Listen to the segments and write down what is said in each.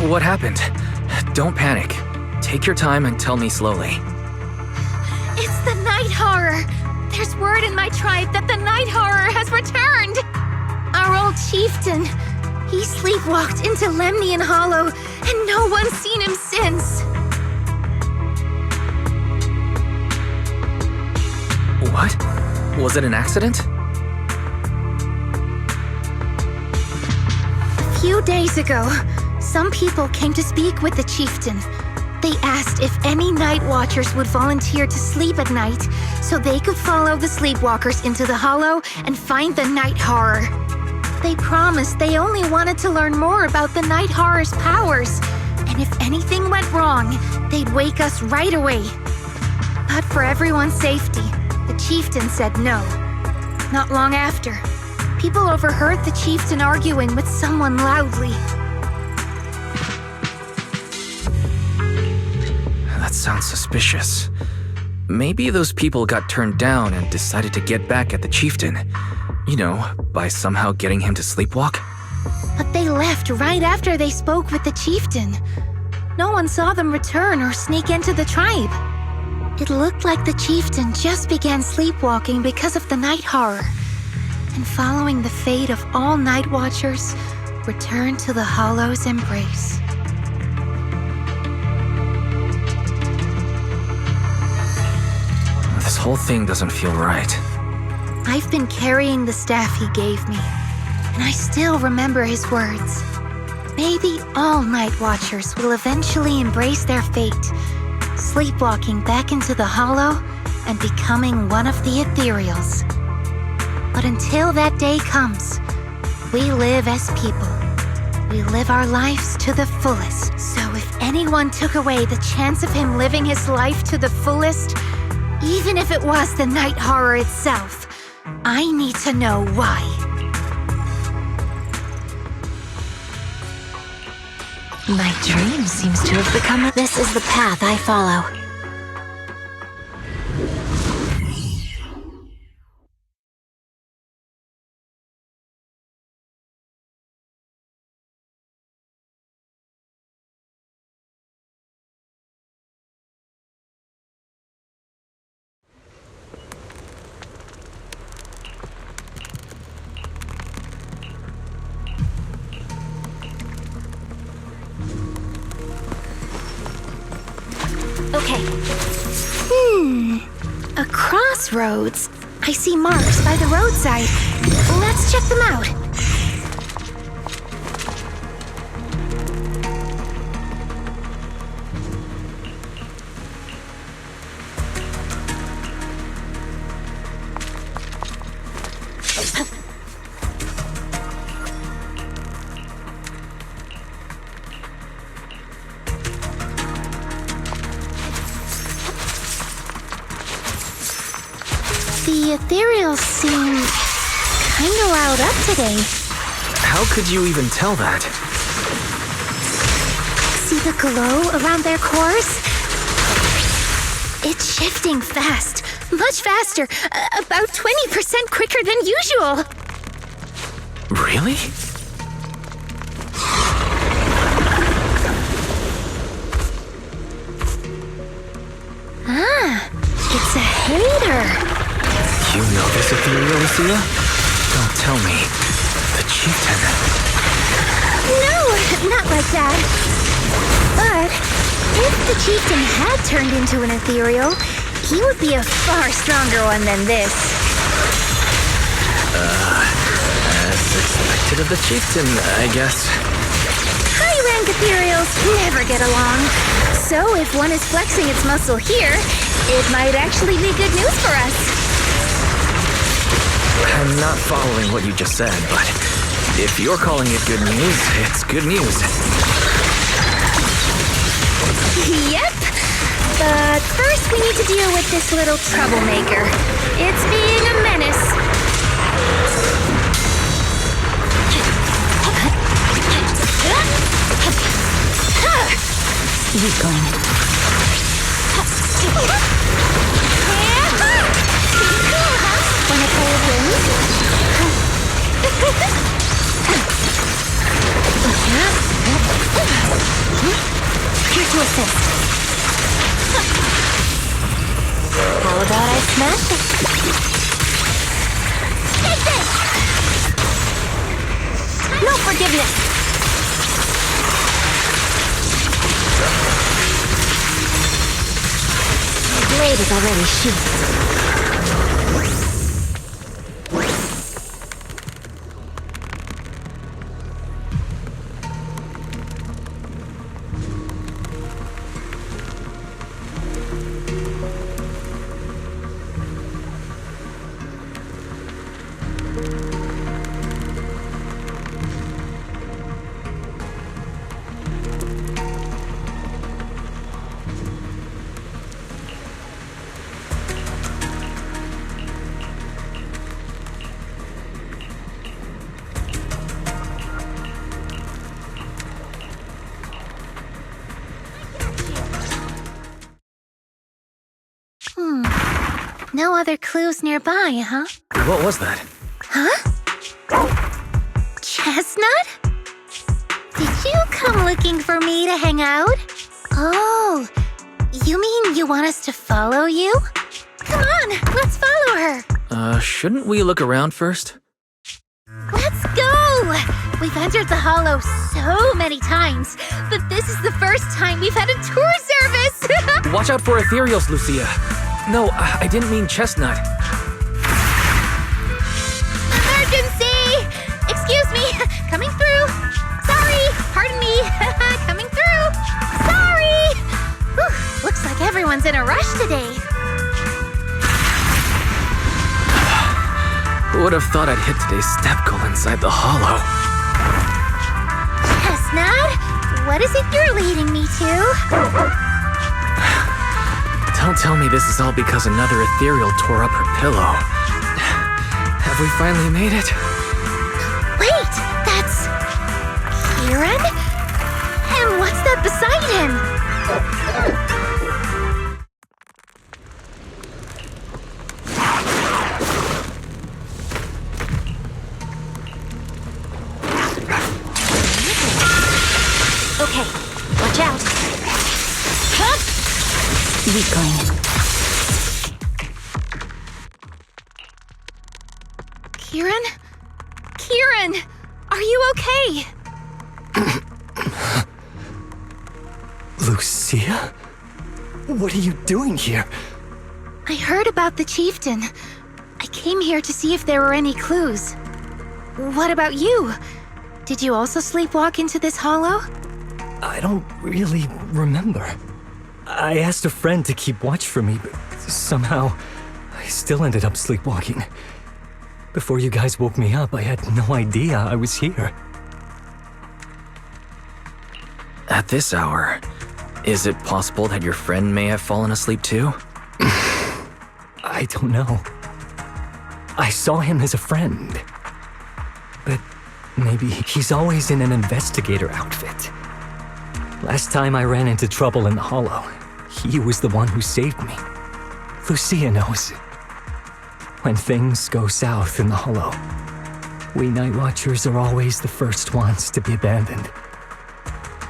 What happened? Don't panic. Take your time and tell me slowly. It's the night horror! There's word in my tribe that the night horror has returned! Our old chieftain, he sleepwalked into Lemnian Hollow, and no one's seen him since. What? Was it an accident? A few days ago, some people came to speak with the chieftain. They asked if any night watchers would volunteer to sleep at night so they could follow the sleepwalkers into the hollow and find the night horror. They promised they only wanted to learn more about the night horror's powers, and if anything went wrong, they'd wake us right away. But for everyone's safety, the chieftain said no. Not long after, people overheard the chieftain arguing with someone loudly. That sounds suspicious. Maybe those people got turned down and decided to get back at the chieftain. You know, by somehow getting him to sleepwalk. But they left right after they spoke with the chieftain. No one saw them return or sneak into the tribe. It looked like the chieftain just began sleepwalking because of the night horror. And following the fate of all night watchers, returned to the Hollow's embrace. This whole thing doesn't feel right. I've been carrying the staff he gave me, and I still remember his words. Maybe all night watchers will eventually embrace their fate, sleepwalking back into the hollow and becoming one of the ethereals. But until that day comes, we live as people. We live our lives to the fullest. So if anyone took away the chance of him living his life to the fullest, even if it was the night horror itself, I need to know why. My dream seems to have become This is the path I follow. Okay. A crossroads. I see marks by the roadside. Let's check them out. The ethereals seem kinda riled up today. How could you even tell that? See the glow around their cores? It's shifting fast. Much faster. About 20% quicker than usual. Really? It's a hater. You know this ethereal, Lucia? Don't tell me. The chieftain. No, not like that. But if the chieftain had turned into an ethereal, he would be a far stronger one than this. As expected of the chieftain, I guess. High-rank ethereals never get along. So if one is flexing its muscle here, it might actually be good news for us. I'm not following what you just said, but if you're calling it good news, it's good news. Yep. But first we need to deal with this little troublemaker. It's being a menace. Weakling. Wanna play a game? forgiveness. The blade is already sheathed. No other clues nearby, huh? What was that? Huh? Chestnut? Did you come looking for me to hang out? Oh, you mean you want us to follow you? Come on, let's follow her. Shouldn't we look around first? Let's go! We've entered the hollow so many times, but this is the first time we've had a tour service! Watch out for ethereals, Lucia. No, I didn't mean chestnut. Emergency! Excuse me, coming through. Sorry, pardon me, coming through. Sorry! Whew, looks like everyone's in a rush today. Who would have thought I'd hit today's step goal inside the hollow? Chestnut, what is it you're leading me to? Don't tell me this is all because another ethereal tore up her pillow. Have we finally made it? Wait, that's... Kieran? And what's that beside him? Okay, watch out. Huh? Weakling. Kieran? Kieran! Are you okay? Lucia? What are you doing here? I heard about the chieftain. I came here to see if there were any clues. What about you? Did you also sleepwalk into this hollow? I don't really remember. I asked a friend to keep watch for me, but somehow I still ended up sleepwalking. Before you guys woke me up, I had no idea I was here. At this hour, is it possible that your friend may have fallen asleep too? I don't know. I saw him as a friend. But maybe he's always in an investigator outfit. Last time I ran into trouble in the hollow, he was the one who saved me. Lucia knows. When things go south in the hollow, we Night Watchers are always the first ones to be abandoned.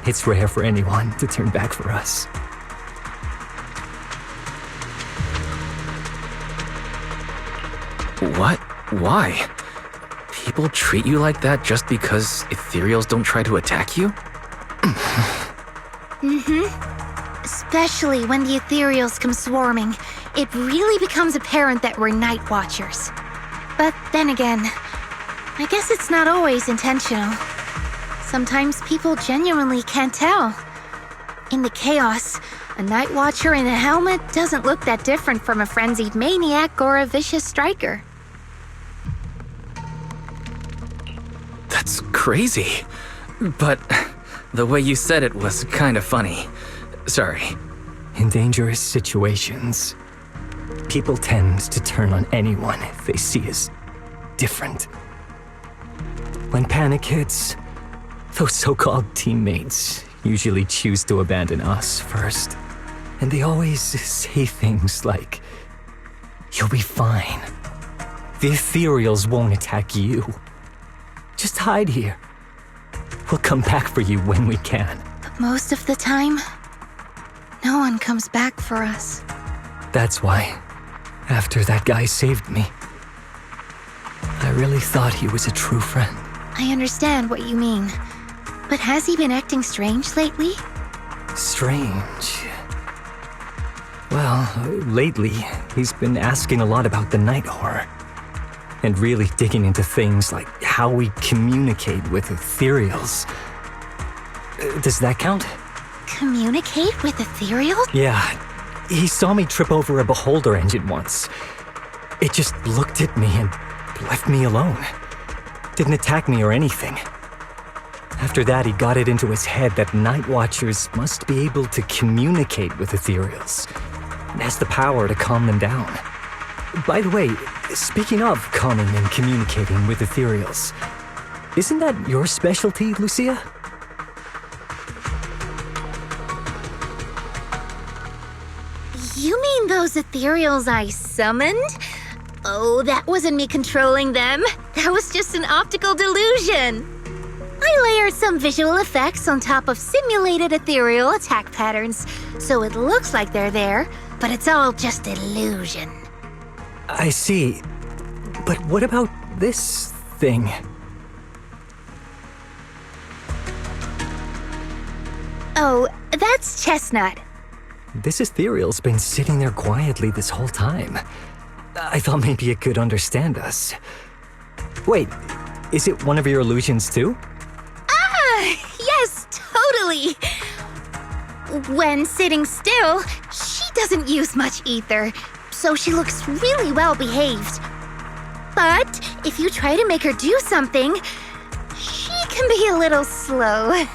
It's rare for anyone to turn back for us. What? Why? People treat you like that just because ethereals don't try to attack you? Especially when the ethereals come swarming, it really becomes apparent that we're Night Watchers. But then again, I guess it's not always intentional. Sometimes people genuinely can't tell. In the chaos, a Night Watcher in a helmet doesn't look that different from a frenzied maniac or a vicious striker. That's crazy. But the way you said it was kind of funny. Sorry. In dangerous situations, people tend to turn on anyone they see as different. When panic hits, those so-called teammates usually choose to abandon us first. And they always say things like, "You'll be fine. The ethereals won't attack you. Just hide here. We'll come back for you when we can." But most of the time, no one comes back for us. That's why, after that guy saved me, I really thought he was a true friend. I understand what you mean. But has he been acting strange lately? Strange. Well, lately, he's been asking a lot about the night horror. And really digging into things like how we communicate with ethereals. Does that count? Communicate with ethereals? Yeah. He saw me trip over a beholder engine once. It just looked at me and left me alone. Didn't attack me or anything. After that, he got it into his head that Night Watchers must be able to communicate with ethereals. And has the power to calm them down. By the way, speaking of calming and communicating with ethereals, isn't that your specialty, Lucia? You mean those ethereals I summoned? Oh, that wasn't me controlling them. That was just an optical delusion. I layered some visual effects on top of simulated ethereal attack patterns, so it looks like they're there, but it's all just illusion. I see. But what about this thing? Oh, that's Chestnut. This ethereal's been sitting there quietly this whole time. I thought maybe it could understand us. Wait, is it one of your illusions too? Yes, totally. When sitting still, she doesn't use much ether, so she looks really well behaved. But if you try to make her do something, she can be a little slow.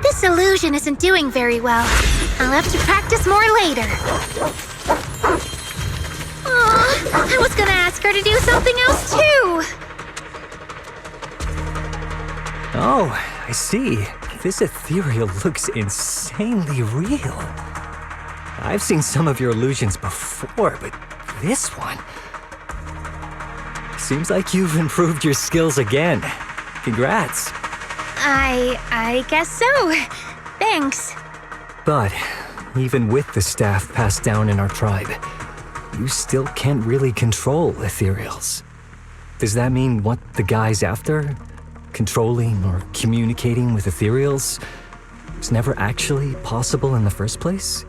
This illusion isn't doing very well. I'll have to practice more later. I was gonna ask her to do something else too! Oh, I see. This ethereal looks insanely real. I've seen some of your illusions before, but this one... Seems like you've improved your skills again. Congrats. I guess so. Thanks. But even with the staff passed down in our tribe, you still can't really control ethereals. Does that mean what the guy's after? Controlling or communicating with ethereals was never actually possible in the first place?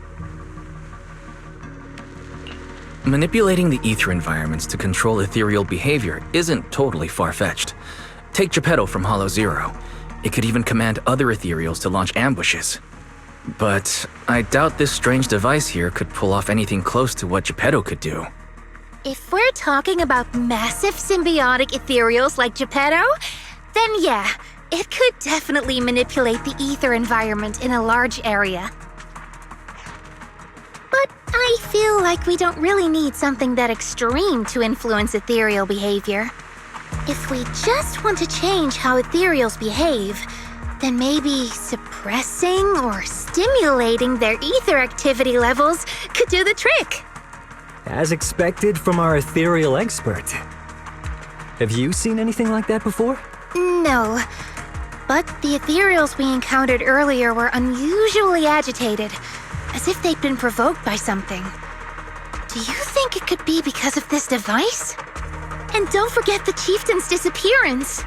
Manipulating the ether environments to control ethereal behavior isn't totally far-fetched. Take Geppetto from Hollow Zero. It could even command other ethereals to launch ambushes. But I doubt this strange device here could pull off anything close to what Geppetto could do. If we're talking about massive symbiotic ethereals like Geppetto, then yeah, it could definitely manipulate the ether environment in a large area. But I feel like we don't really need something that extreme to influence ethereal behavior. If we just want to change how ethereals behave, then maybe suppressing or stimulating their ether activity levels could do the trick. As expected from our ethereal expert. Have you seen anything like that before? No, but the ethereals we encountered earlier were unusually agitated, as if they'd been provoked by something. Do you think it could be because of this device? And don't forget the chieftain's disappearance.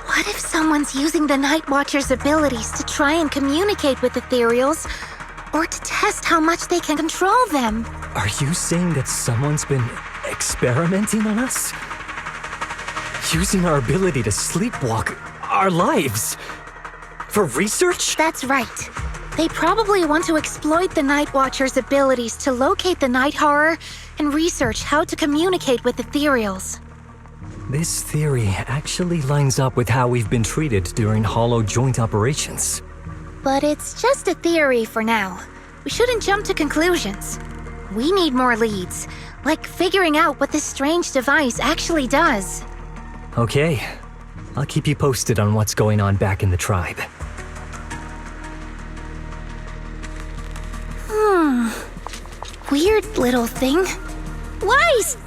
What if someone's using the Night Watcher's abilities to try and communicate with ethereals, or to test how much they can control them? Are you saying that someone's been experimenting on us? Using our ability to sleepwalk our lives? For research? That's right. They probably want to exploit the Night Watcher's abilities to locate the night horror and research how to communicate with ethereals. This theory actually lines up with how we've been treated during Hollow joint operations. But it's just a theory for now. We shouldn't jump to conclusions. We need more leads, like figuring out what this strange device actually does. Okay, I'll keep you posted on what's going on back in the tribe. Weird little thing. Wise!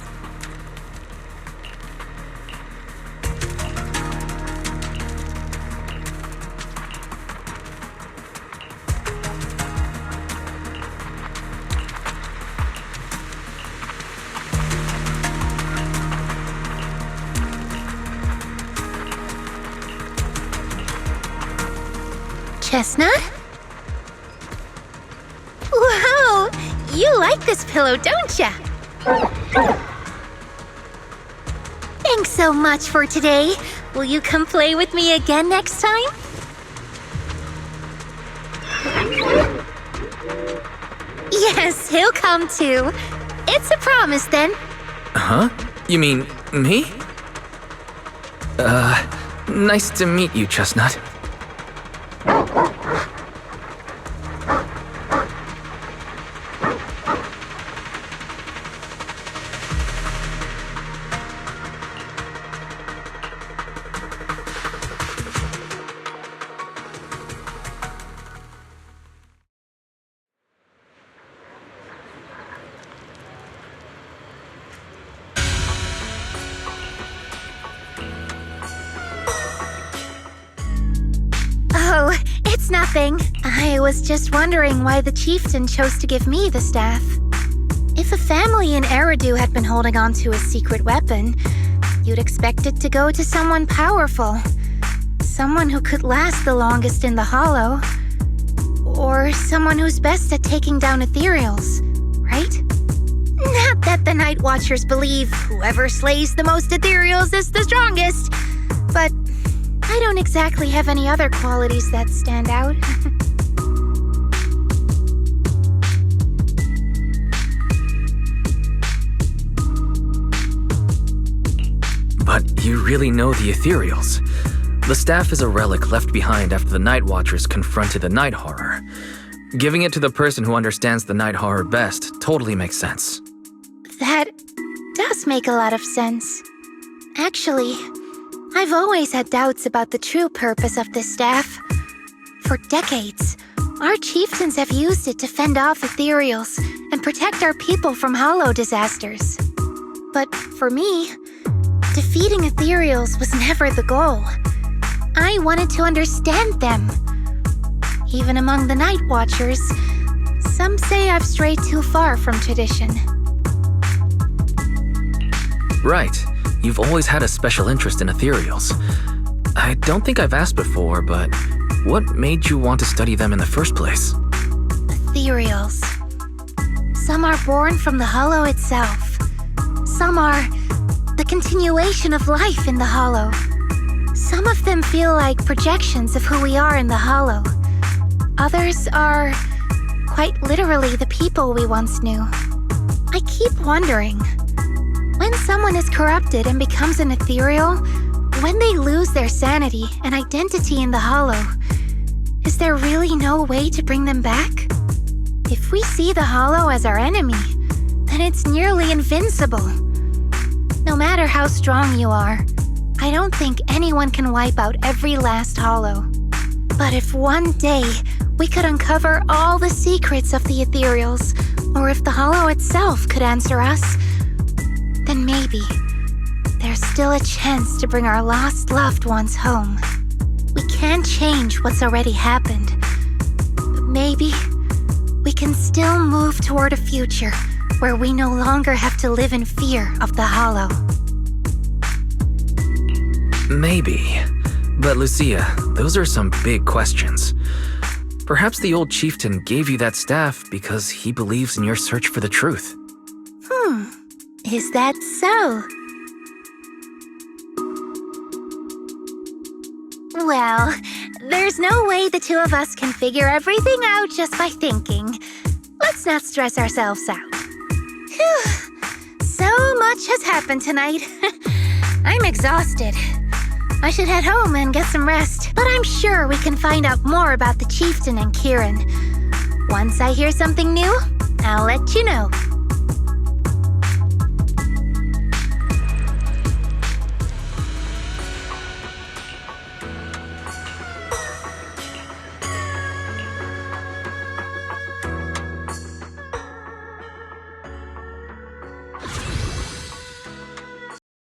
Chestnut? Wow! You like this pillow, don't ya? Thanks so much for today. Will you come play with me again next time? Yes, he'll come too. It's a promise then. Huh? You mean me? Nice to meet you, Chestnut. Oh, it's nothing. I was just wondering why the chieftain chose to give me the staff. If a family in Eridu had been holding on to a secret weapon, you'd expect it to go to someone powerful. Someone who could last the longest in the Hollow. Or someone who's best at taking down ethereals, right? Not that the Night Watchers believe whoever slays the most ethereals is the strongest, but I don't exactly have any other qualities that stand out. But you really know the ethereals. The staff is a relic left behind after the Night Watchers confronted the Night Horror. Giving it to the person who understands the Night Horror best totally makes sense. That does make a lot of sense. Actually, I've always had doubts about the true purpose of this staff. For decades, our chieftains have used it to fend off ethereals and protect our people from hollow disasters. But for me, defeating ethereals was never the goal. I wanted to understand them. Even among the Night Watchers, some say I've strayed too far from tradition. Right. You've always had a special interest in ethereals. I don't think I've asked before, but what made you want to study them in the first place? Ethereals. Some are born from the Hollow itself. Some are the continuation of life in the Hollow. Some of them feel like projections of who we are in the Hollow. Others are quite literally the people we once knew. I keep wondering, when someone is corrupted and becomes an ethereal, when they lose their sanity and identity in the Hollow, is there really no way to bring them back? If we see the Hollow as our enemy, then it's nearly invincible. No matter how strong you are, I don't think anyone can wipe out every last Hollow. But if one day we could uncover all the secrets of the ethereals, or if the Hollow itself could answer us, then maybe there's still a chance to bring our lost loved ones home. We can't change what's already happened, but maybe we can still move toward a future where we no longer have to live in fear of the Hollow. Maybe. But Lucia, those are some big questions. Perhaps the old chieftain gave you that staff because he believes in your search for the truth. Is that so? Well, there's no way the two of us can figure everything out just by thinking. Let's not stress ourselves out. Phew. So much has happened tonight. I'm exhausted. I should head home and get some rest, but I'm sure we can find out more about the chieftain and Kieran. Once I hear something new, I'll let you know.